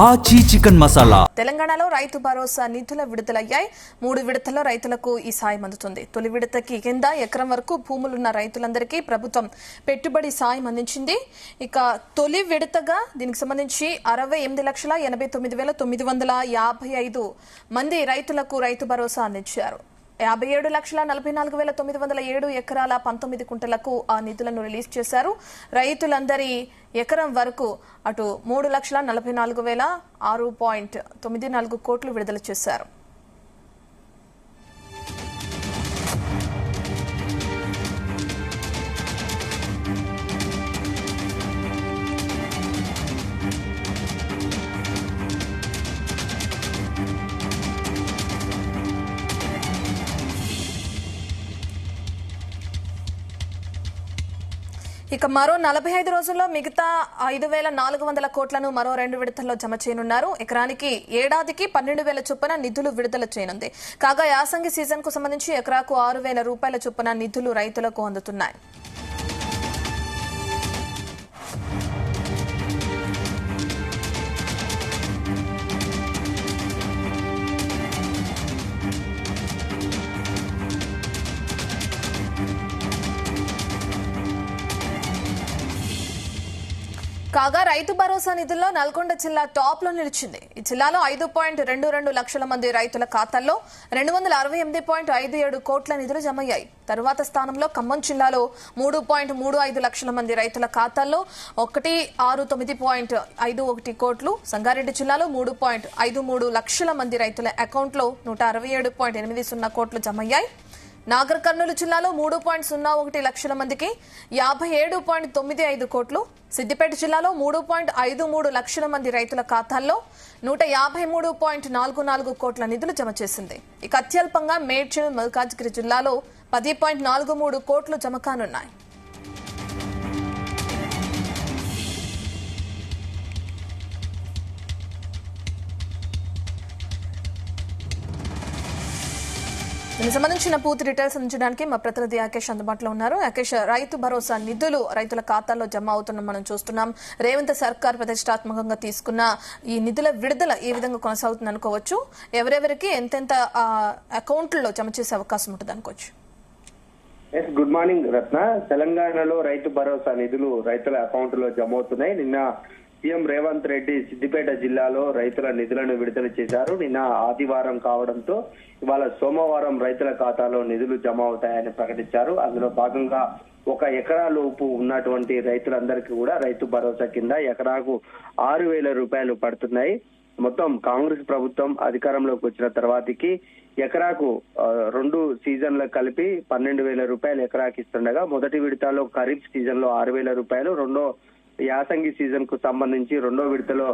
ఆచి చికెన్ మసాలా. తెలంగాణలో రైతు భరోసా నిధుల విడుదలయ్యాయి. 3 విడతల్లో రైతులకు ఈ సాయం అందుతుంది. తొలి విడతకి కింద ఎకరం వరకు భూములున్న రైతులందరికీ ప్రభుత్వం పెట్టుబడి సాయం అందించింది. ఇక తొలి విడతగా దీనికి సంబంధించి 68,89,955 మంది రైతులకు రైతు భరోసా అందించారు. 57,44,907 ఎకరాల 19 కుంటలకు ఆ నిధులను రిలీజ్ చేశారు. రైతులందరి ఎకరం వరకు అటు 3,44,6.94 కోట్లు విడుదల చేశారు. ఇక మరో 45 రోజుల్లో మిగతా 5,400 కోట్లను మరో 2 విడతల్లో జమ చేయనున్నారు. ఎకరానికి ఏడాదికి 12,000 చొప్పున నిధులు విడుదల చేయనుంది. కాగా యాసంగి సీజన్ కు సంబంధించి ఎకరాకు 6,000 రూపాయల చొప్పున నిధులు రైతులకు అందుతున్నాయి. కాగా రైతు భరోసా నిధుల్లో నల్గొండ జిల్లా టాప్ లో నిలిచింది. ఈ జిల్లాలో 5.22 లక్షల మంది రైతుల ఖాతాల్లో 268.57 కోట్ల నిధులు జమయ్యాయి. తరువాత స్థానంలో ఖమ్మం జిల్లాలో 3.35 లక్షల మంది రైతుల ఖాతాల్లో 169.51 కోట్లు, సంగారెడ్డి జిల్లాలో 3.53 లక్షల మంది రైతుల అకౌంట్లో 167.80 కోట్లు జమయ్యాయి. నాగర్ కర్నూలు జిల్లాలో 3.01 లక్షల మందికి 57.95 కోట్లు, సిద్దిపేట జిల్లాలో 3.53 లక్షల మంది రైతుల ఖాతాల్లో 153.44 కోట్ల నిధులు జమ చేసింది. ఇక అత్యల్పంగా మేడ్చల్, మల్కాజ్గిరి జిల్లాలో 10.43 కోట్లు జమ కానున్నాయి. దీనికి సంబంధించిన పూర్తి డీటెయిల్స్ అందించడానికి మా ప్రతినిధి ఆకేష్ అందుబాటులో ఉన్నారు. ఆకేష్, రైతు భరోసా నిధులు రైతుల ఖాతాల్లో జమ అవుతున్న మనం చూస్తున్నాం. రేవంత్ సర్కార్ ప్రతిష్టాత్మకంగా తీసుకున్న ఈ నిధుల విడుదల ఏ విధంగా కొనసాగుతుంది అనుకోవచ్చు? ఎవరెవరికి ఎంతెంత అకౌంట్లలో జమ చేసే అవకాశం ఉంటుంది అనుకోవచ్చు? గుడ్ మార్నింగ్ రత్న. తెలంగాణలో రైతు భరోసా నిధులు రైతుల అకౌంట్ లో జమ అవుతున్నాయి. నిన్న సీఎం రేవంత్ రెడ్డి సిద్దిపేట జిల్లాలో రైతుల నిధులను విడుదల చేశారు. నిన్న ఆదివారం కావడంతో ఇవాళ సోమవారం రైతుల ఖాతాలో నిధులు జమ అవుతాయని ప్రకటించారు. అందులో భాగంగా 1 ఎకరా లోపు ఉన్నటువంటి రైతులందరికీ కూడా రైతు భరోసా కింద ఎకరాకు 6,000 రూపాయలు పడుతున్నాయి. మొత్తం కాంగ్రెస్ ప్రభుత్వం అధికారంలోకి వచ్చిన తర్వాతకి ఎకరాకు 2 సీజన్లకు కలిపి 12,000 రూపాయలు ఎకరాకి ఇస్తుండగా మొదటి విడతలో ఖరీఫ్ సీజన్ లో 6,000 రూపాయలు, రెండో యాసంగి సీజన్ కు సంబంధించి 2వ విడతలో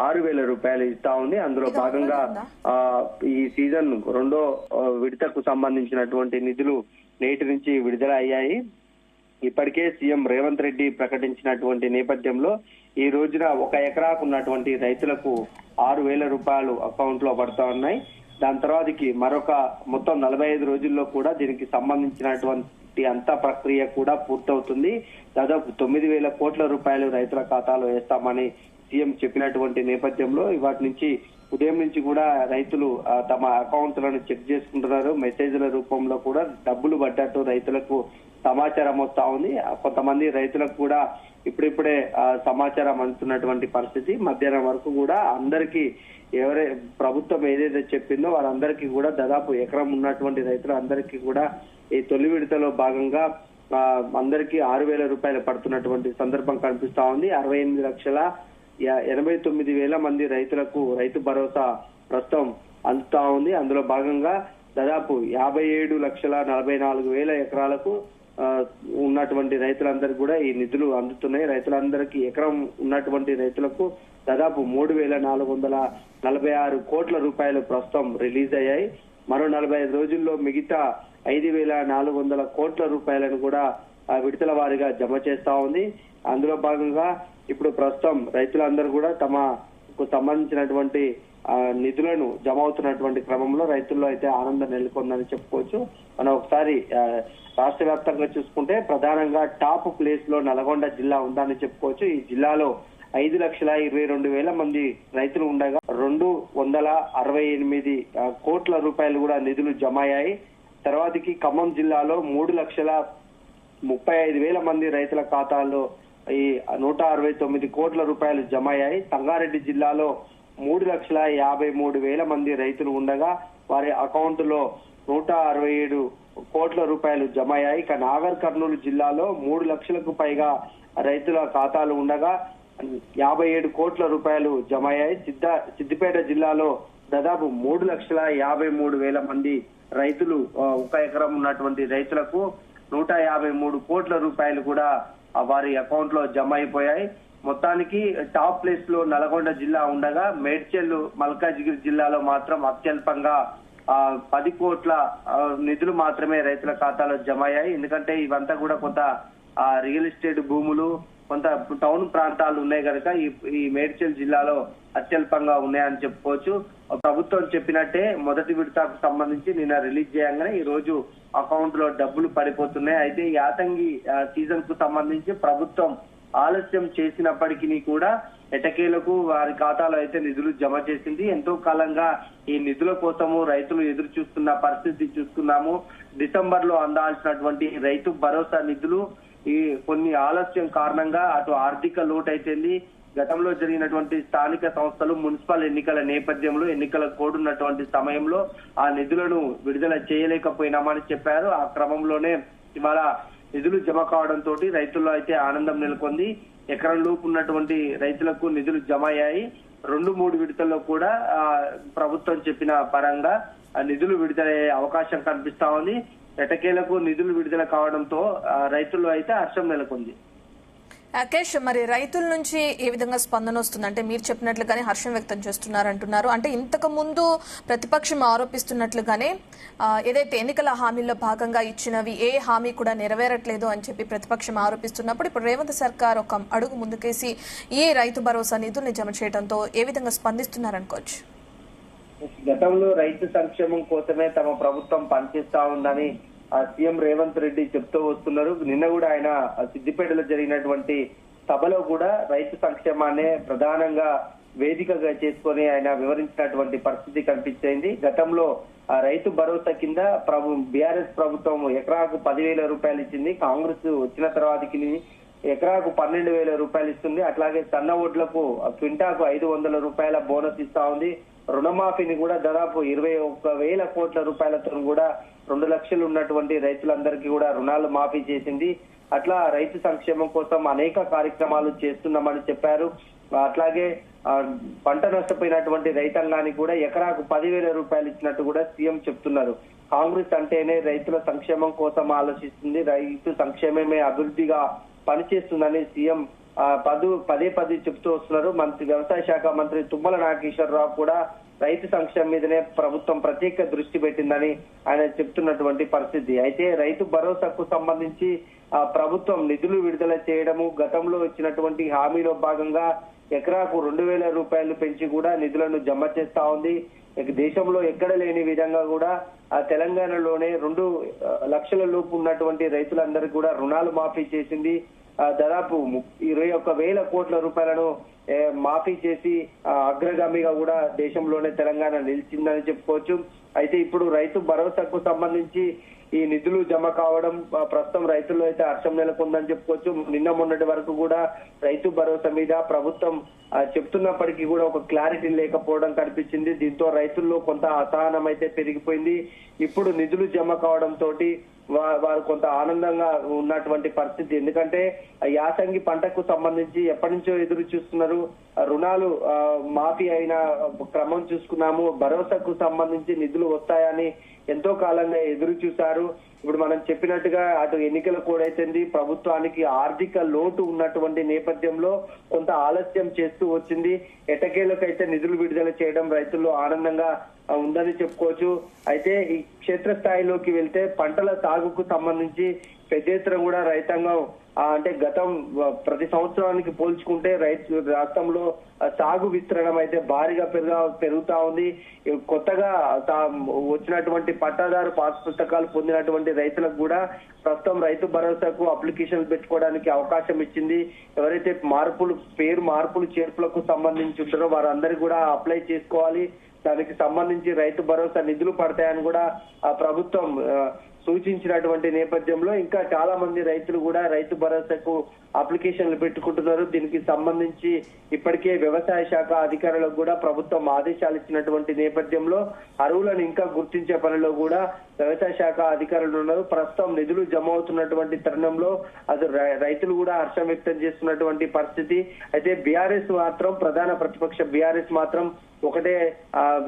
6,000 రూపాయలు ఇస్తా ఉంది. అందులో భాగంగా ఈ సీజన్ 2వ విడతకు సంబంధించినటువంటి నిధులు నేటి నుంచి విడుదల అయ్యాయి. ఇప్పటికే సీఎం రేవంత్ రెడ్డి ప్రకటించినటువంటి నేపథ్యంలో ఈ రోజున 1 ఎకరాకు ఉన్నటువంటి రైతులకు 6,000 రూపాయలు అకౌంట్ లో పడతా ఉన్నాయి. దాని తర్వాతకి మరొక మొత్తం 45 రోజుల్లో కూడా దీనికి సంబంధించినటువంటి అంతా ప్రక్రియ కూడా పూర్తవుతుంది. దాదాపు 9,000 కోట్ల రూపాయలు రైతుల ఖాతాలో వేస్తామని సీఎం చెప్పినటువంటి నేపథ్యంలో వాటి నుంచి ఉదయం నుంచి కూడా రైతులు తమ అకౌంట్లను చెక్ చేసుకుంటున్నారు. మెసేజ్ల రూపంలో కూడా డబ్బులు పడ్డట్టు రైతులకు సమాచారం వస్తా ఉంది. కొంతమంది రైతులకు కూడా ఇప్పుడిప్పుడే సమాచారం అందుతున్నటువంటి పరిస్థితి. మధ్యాహ్నం వరకు కూడా అందరికీ ప్రభుత్వం ఏదైతే చెప్పిందో వారందరికీ కూడా దాదాపు ఎకరం ఉన్నటువంటి రైతులు అందరికీ కూడా ఈ తొలి విడతలో భాగంగా అందరికీ 6,000 రూపాయలు పడుతున్నటువంటి సందర్భం కనిపిస్తా ఉంది. 68,89,000 మంది రైతులకు రైతు భరోసా ప్రస్తుతం అందుతా ఉంది. అందులో భాగంగా దాదాపు 57,44,000 ఎకరాలకు ఉన్నటువంటి రైతులందరికీ కూడా ఈ నిధులు అందుతున్నాయి. రైతులందరికీ ఎకరం ఉన్నటువంటి రైతులకు దాదాపు 3,446 కోట్ల రూపాయలు ప్రస్తుతం రిలీజ్ అయ్యాయి. మరో 45 రోజుల్లో మిగతా 5,400 కోట్ల రూపాయలను కూడా విడతల వారీగా జమ చేస్తా ఉంది. అందులో భాగంగా ఇప్పుడు ప్రస్తుతం రైతులందరూ కూడా తమకు సంబంధించినటువంటి నిధులను జమ అవుతున్నటువంటి క్రమంలో రైతుల్లో అయితే ఆనందం నెలకొందని చెప్పుకోవచ్చు. మనం ఒకసారి రాష్ట్ర వ్యాప్తంగా చూసుకుంటే ప్రధానంగా టాప్ ప్లేస్ లో నల్గొండ జిల్లా ఉందని చెప్పుకోవచ్చు. ఈ జిల్లాలో 5,22,000 మంది రైతులు ఉండగా 268 కోట్ల రూపాయలు కూడా నిధులు జమ అయ్యాయి. తర్వాతకి ఖమ్మం జిల్లాలో 3,35,000 మంది రైతుల ఖాతాల్లో ఈ 169 కోట్ల రూపాయలు జమ అయ్యాయి. సంగారెడ్డి జిల్లాలో 3,53,000 మంది రైతులు ఉండగా వారి అకౌంట్ లో 167 కోట్ల రూపాయలు జమ అయ్యాయి. ఇక నాగర్ కర్నూలు జిల్లాలో 3 లక్షలకు పైగా రైతుల ఖాతాలు ఉండగా 57 కోట్ల రూపాయలు జమ అయ్యాయి. సిద్దిపేట జిల్లాలో దాదాపు 3,53,000 మంది రైతులు 1 ఎకరం ఉన్నటువంటి రైతులకు 153 కోట్ల రూపాయలు కూడా వారి అకౌంట్ లో జమ అయిపోయాయి. మొత్తానికి టాప్ ప్లేస్ లో నల్గొండ జిల్లా ఉండగా మేడ్చల్ మల్కాజిగిరి జిల్లాలో మాత్రం అత్యల్పంగా 10 కోట్ల నిధులు మాత్రమే రైతుల ఖాతాలో జమ అయ్యాయి. ఎందుకంటే ఇవంతా కూడా కొంత రియల్ ఎస్టేట్ భూములు, కొంత టౌన్ ప్రాంతాలు ఉన్నాయి కనుక ఈ మేడ్చల్ జిల్లాలో అత్యల్పంగా ఉన్నాయని చెప్పుకోవచ్చు. ప్రభుత్వం చెప్పినట్టే మొదటి విడతకు సంబంధించి నిన్న రిలీజ్ చేయగానే ఈ రోజు అకౌంట్ లో డబ్బులు పడిపోతున్నాయి. అయితే యాసంగి సీజన్ కు సంబంధించి ప్రభుత్వం ఆలస్యం చేసినప్పటికీ కూడా ఎటకేలకు వారి ఖాతాలో అయితే నిధులు జమ చేసింది. ఎంతో కాలంగా ఈ నిధుల కోసము రైతులు ఎదురు చూస్తున్న పరిస్థితి చూస్తున్నాము. డిసెంబర్ లో అందాల్సినటువంటి రైతు భరోసా నిధులు ఈ కొన్ని ఆలస్యం కారణంగా అటు ఆర్థిక లోటు అయితేంది. గతంలో జరిగినటువంటి స్థానిక సంస్థలు మున్సిపల్ ఎన్నికల నేపథ్యంలో ఎన్నికల కోడ్ ఉన్నటువంటి సమయంలో ఆ నిధులను విడుదల చేయలేకపోయినామని చెప్పారు. ఆ క్రమంలోనే ఇవాళ నిధులు జమ కావడంతో రైతుల్లో అయితే ఆనందం నెలకొంది. ఎకరం లోపు ఉన్నటువంటి రైతులకు నిధులు జమ అయ్యాయి. 2-3 విడతల్లో కూడా ప్రభుత్వం చెప్పిన పరంగా నిధులు విడుదలయ్యే అవకాశం కనిపిస్తా ఉంది. ఎటకేలకు నిధులు విడుదల కావడంతో రైతుల్లో అయితే హర్షం నెలకొంది. రాకేష్, మరి రైతుల నుంచి ఏ విధంగా స్పందన వస్తుంది? అంటే మీరు చెప్పినట్లుగానే హర్షం వ్యక్తం చేస్తున్నారు అంటున్నారు. అంటే ఇంతకు ముందు ప్రతిపక్షం ఆరోపిస్తున్నట్లుగానే ఏదైతే ఎన్నికల హామీల్లో భాగంగా ఇచ్చినవి ఏ హామీ కూడా నెరవేరట్లేదు అని చెప్పి ప్రతిపక్షం ఆరోపిస్తున్నప్పుడు ఇప్పుడు రేవంత్ సర్కార్ ఒక అడుగు ముందుకేసి ఈ రైతు భరోసా నిధుల్ని జమ చేయడంతో ఏ విధంగా స్పందిస్తున్నారు అనుకోవచ్చు? గతంలో రైతు సంక్షేమం కోసమే తమ ప్రభుత్వం పనిచేస్తా ఉందని సీఎం రేవంత్ రెడ్డి చెప్తూ వస్తున్నారు. నిన్న కూడా ఆయన సిద్దిపేటలో జరిగినటువంటి సభలో కూడా రైతు సంక్షేమాన్ని ప్రధానంగా వేదికగా చేసుకొని ఆయన వివరించినటువంటి పరిస్థితి కనిపించింది. గతంలో రైతు భరోసా కింద బీఆర్ఎస్ ప్రభుత్వం ఎకరాకు 10,000 రూపాయలు ఇచ్చింది. కాంగ్రెస్ వచ్చిన తర్వాతకి ఎకరాకు 12,000 రూపాయలు ఇస్తుంది. అట్లాగే సన్న ఓట్లకు క్వింటాకు 500 రూపాయల బోనస్ ఇస్తా ఉంది. రుణమాఫీని కూడా దాదాపు 21,000 కోట్ల రూపాయలతో కూడా 2 లక్షలు ఉన్నటువంటి రైతులందరికీ కూడా రుణాలు మాఫీ చేసింది. అట్లా రైతు సంక్షేమం కోసం అనేక కార్యక్రమాలు చేస్తున్నామని చెప్పారు. అట్లాగే పంట నష్టపోయినటువంటి రైతాంగానికి కూడా ఎకరాకు 10,000 రూపాయలు ఇచ్చినట్టు కూడా సీఎం చెప్తున్నారు. కాంగ్రెస్ అంటేనే రైతుల సంక్షేమం కోసం ఆలోచిస్తుంది, రైతు సంక్షేమమే అభివృద్ధిగా పనిచేస్తుందని సీఎం పదే చెప్తూ వస్తున్నారు. వ్యవసాయ శాఖ మంత్రి తుమ్మల నాగేశ్వరరావు కూడా రైతు సంక్షేమం మీదనే ప్రభుత్వం ప్రత్యేక దృష్టి పెట్టిందని ఆయన చెప్తున్నటువంటి పరిస్థితి. అయితే రైతు భరోసాకు సంబంధించి ప్రభుత్వం నిధులు విడుదల చేయడము, గతంలో ఇచ్చినటువంటి హామీలో భాగంగా ఎకరాకు 2,000 రూపాయలు పెంచి కూడా నిధులను జమ చేస్తా ఉంది. దేశంలో ఎక్కడ లేని విధంగా కూడా తెలంగాణలోనే 2 లక్షల లోపు ఉన్నటువంటి రైతులందరికీ కూడా రుణాలు మాఫీ చేసింది. దాదాపు 21,000 కోట్ల రూపాయలను మాఫీ చేసి అగ్రగామిగా కూడా దేశంలోనే తెలంగాణ నిలిచిందని చెప్పుకోవచ్చు. అయితే ఇప్పుడు రైతు భరోసాకు సంబంధించి ఈ నిధులు జమ కావడం ప్రస్తుతం రైతుల్లో అయితే హర్షం నెలకొందని చెప్పుకోవచ్చు. నిన్న మొన్నటి వరకు కూడా రైతు భరోసా మీద ప్రభుత్వం చెప్తున్నప్పటికీ కూడా ఒక క్లారిటీ లేకపోవడం కనిపించింది. దీంతో రైతుల్లో కొంత అసహనం అయితే పెరిగిపోయింది. ఇప్పుడు నిధులు జమ కావడంతో వారు కొంత ఆనందంగా ఉన్నటువంటి పరిస్థితి. ఎందుకంటే యాసంగి పంటకు సంబంధించి ఎప్పటి నుంచో ఎదురు చూస్తున్నారు. రుణాలు మాఫీ అయిన క్రమం చూసుకున్నాము. భరోసాకు సంబంధించి నిధులు వస్తాయని ఎంతో కాలంగా ఎదురు చూశారు. ఇప్పుడు మనం చెప్పినట్టుగా అటు ఎన్నికల కోడ్ అయితేంది, ప్రభుత్వానికి ఆర్థిక లోటు ఉన్నటువంటి నేపథ్యంలో కొంత ఆలస్యం చేస్తూ వచ్చింది. ఎటకేలకైతే నిధులు విడుదల చేయడం రైతుల్లో ఆనందంగా ఉందని చెప్పుకోవచ్చు. అయితే ఈ క్షేత్రస్థాయిలోకి వెళ్తే పంటల సాగుకు సంబంధించి పెద్ద ఎత్తున కూడా రైతాంగం అంటే గతం ప్రతి సంవత్సరానికి పోల్చుకుంటే రాష్ట్రంలో సాగు విస్తరణం అయితే భారీగా పెరుగుతా ఉంది. కొత్తగా వచ్చినటువంటి పట్టాదారు పాస్ పుస్తకాలు పొందినటువంటి రైతులకు కూడా ప్రస్తుతం రైతు భరోసాకు అప్లికేషన్లు పెట్టుకోవడానికి అవకాశం ఇచ్చింది. ఎవరైతే పేరు మార్పులు చేర్పులకు సంబంధించి ఉంటారో వారందరూ కూడా అప్లై చేసుకోవాలి. దానికి సంబంధించి రైతు భరోసా నిధులు పడతాయని కూడా ఆ ప్రభుత్వం సూచించినటువంటి నేపథ్యంలో ఇంకా చాలా మంది రైతులు కూడా రైతు భరోసాకు అప్లికేషన్లు పెట్టుకుంటున్నారు. దీనికి సంబంధించి ఇప్పటికే వ్యవసాయ శాఖ అధికారులకు కూడా ప్రభుత్వం ఆదేశాలు ఇచ్చినటువంటి నేపథ్యంలో అర్హులను ఇంకా గుర్తించే పనిలో కూడా వ్యవసాయ శాఖ అధికారులు ఉన్నారు. ప్రస్తుతం నిధులు జమ అవుతున్నటువంటి తరుణంలో అది రైతులు కూడా హర్షం వ్యక్తం చేస్తున్నటువంటి పరిస్థితి. అయితే బీఆర్ఎస్ మాత్రం ప్రధాన ప్రతిపక్ష బీఆర్ఎస్ మాత్రం ఒకటే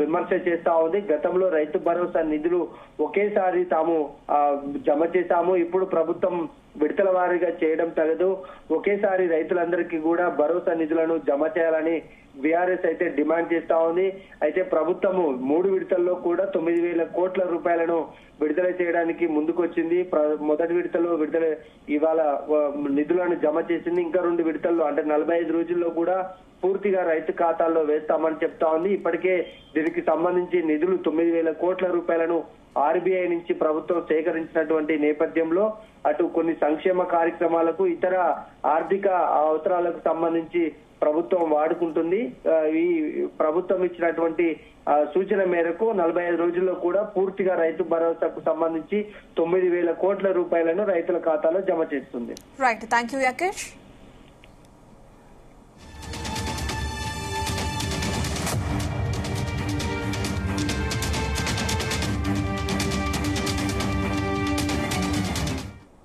విమర్శ చేస్తా ఉంది. గతంలో రైతు భరోసా నిధులు ఒకేసారి తాము జమ చేశాము, ఇప్పుడు ప్రభుత్వం విడతల వారీగా చేయడం తగదు, ఒకేసారి రైతులందరికీ కూడా భరోసా నిధులను జమ చేయాలని బీఆర్ఎస్ అయితే డిమాండ్ చేస్తా ఉంది. అయితే ప్రభుత్వము 3 విడతల్లో కూడా 9,000 కోట్ల రూపాయలను విడుదల చేయడానికి ముందుకొచ్చింది. మొదటి విడతలో ఇవాళ నిధులను జమ చేసింది. ఇంకా 2 విడతల్లో అంటే 45 రోజుల్లో కూడా పూర్తిగా రైతు ఖాతాల్లో వేస్తామని చెప్తా ఉంది. ఇప్పటికే దీనికి సంబంధించి నిధులు 9,000 కోట్ల రూపాయలను ఆర్బీఐ నుంచి ప్రభుత్వం సేకరించినటువంటి నేపథ్యంలో అటు కొన్ని సంక్షేమ కార్యక్రమాలకు ఇతర ఆర్థిక అవసరాలకు సంబంధించి ప్రభుత్వం వాడుకుంటుంది. ఈ ప్రభుత్వం ఇచ్చినటువంటి సూచన మేరకు 45 రోజుల్లో కూడా పూర్తిగా రైతు భరోసాకు సంబంధించి 9,000 కోట్ల రూపాయలను రైతుల ఖాతాలో జమ చేస్తుంది. Right, thank you Yakesh.